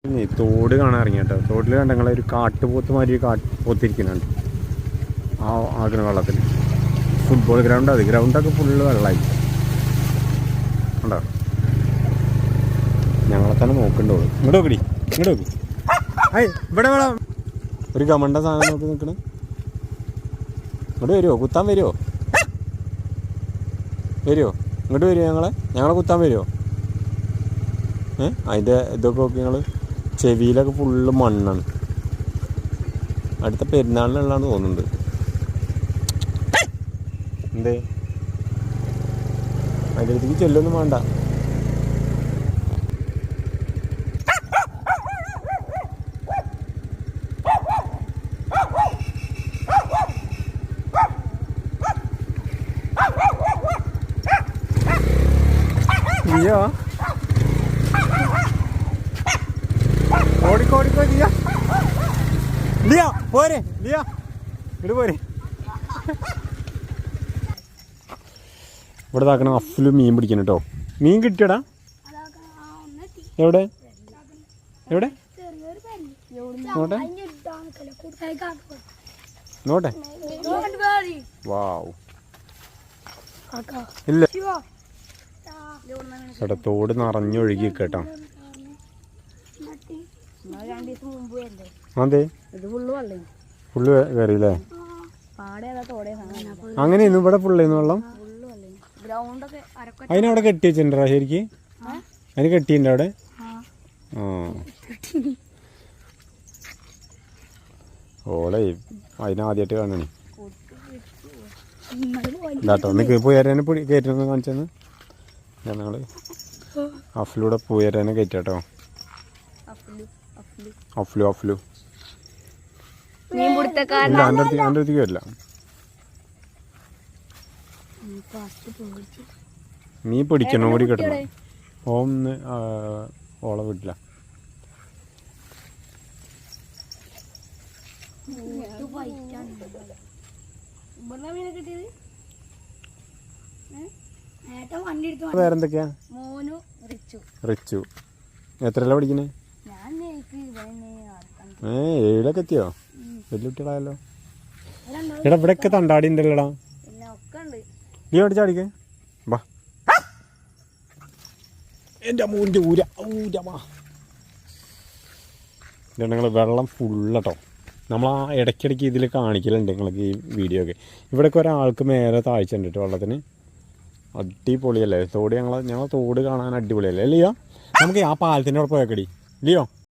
തോട് കാണാൻ ഇറങ്ങി കേട്ടോ. തോട്ടിൽ കണ്ട ഞങ്ങളൊരു കാട്ടുപോത്ത് മാതിരി പോത്തിരിക്കുന്നുണ്ട് ആകുന്ന വെള്ളത്തിൽ. ഫുട്ബോൾ ഗ്രൗണ്ട് അത്. ഗ്രൗണ്ടൊക്കെ ഫുള്ള് വെള്ളമായി ഉണ്ടോ. ഞങ്ങളെ തന്നെ നോക്കണ്ടോളൂ. ഇങ്ങോട്ട് നോക്കടി, ഇങ്ങോട്ട് നോക്കി. ഇവിടെ വേണം ഒരു ഗമണ്ട സാധനം നോക്കി നിൽക്കണേ. ഇങ്ങോട്ട് വരുമോ? കുത്താൻ വരുമോ? ഇങ്ങോട്ട് വരുമോ? ഞങ്ങളെ കുത്താൻ വരുമോ? അതിൻ്റെ ഇതൊക്കെ നോക്കി. ഞങ്ങൾ ചെവിയിലൊക്കെ ഫുള്ള് മണ്ണാണ്. അടുത്ത പെരുന്നാളിനുള്ളതാണെന്ന് തോന്നുന്നുണ്ട്. എന്തേ അതിൻ്റെ അടുത്തേക്ക് ചെല്ലൊന്നും വേണ്ട. ലിയോ ഓടിക്കോടിക്കോ ലിയോ. ലിയോ പോരെ, ലിയോ ഇങ്ങോട്ട് പോരെ. ഇവിടെ താക്കണം അഫ്ലു മീൻ പിടിക്കണം കേട്ടോ. മീൻ കിട്ടിയടാ? എവിടെ എവിടെ നോട്ടെ നോട്ടെ. വാവ് ഇല്ല ചേട്ടാ, തോട് നിറഞ്ഞൊഴുകി കേട്ടോ. അതെ ഫുള്ള് കയറിയില്ലേ? അങ്ങനെയൊന്നും ഇവിടെ ഫുള്ളേന്ന് വെള്ളം. അതിനവിടെ കെട്ടി വെച്ചിട്ടുണ്ടാ ശരിക്ക്? അതിന് കെട്ടിയിട്ടുണ്ടോ അവിടെ? ആ ഓളെ അതിനാദ്യമായിട്ട് കാണണേ. ഇതാട്ടോ ഒന്ന് പോയാരനെ കയറ്റുന്ന കാണിച്ചെന്ന് ഞങ്ങൾ അഫ്ലൂടെ പോയാരനെ കയറ്റാട്ടോ. അഫ്ലു ഇല്ല, എൻ്റെ അടുത്തേക്ക് വരില്ല. മീൻ പിടിക്കണം, ഓടി കിട്ടണം. ഓന്ന് ഓളെ വീട്ടില. വേറെന്തൊക്കെയാ? റിച്ചു എത്രയല്ല പഠിക്കണേ? ഏഴിലൊക്കെ എത്തിയോ? വലിയ കുട്ടികളായല്ലോ. എടാ ഇവിടെയൊക്കെ തണ്ടാടി ഉണ്ടല്ലോടാ. നീ ഓടിച്ചാ അടിക്കേ ബാ. എൻ്റെ മൂൻ്റെ ഊരമാ. ഞങ്ങൾ വെള്ളം ഫുള്ളട്ടോ. നമ്മൾ ആ ഇടയ്ക്കിടയ്ക്ക് ഇതിൽ കാണിക്കലുണ്ട് നിങ്ങൾക്ക് ഈ വീഡിയോ ഒക്കെ. ഇവിടെയൊക്കെ ഒരാൾക്ക് മേലെ താഴ്ച ഉണ്ട് കേട്ടോ വെള്ളത്തിന്. അടിപൊളിയല്ലേ തോട്. ഞങ്ങൾ തോട് കാണാൻ അടിപൊളിയല്ലേ ലിയോ? നമുക്ക് ആ പാലത്തിൻ്റെ അവിടെ പോയേക്കടി ലിയോ.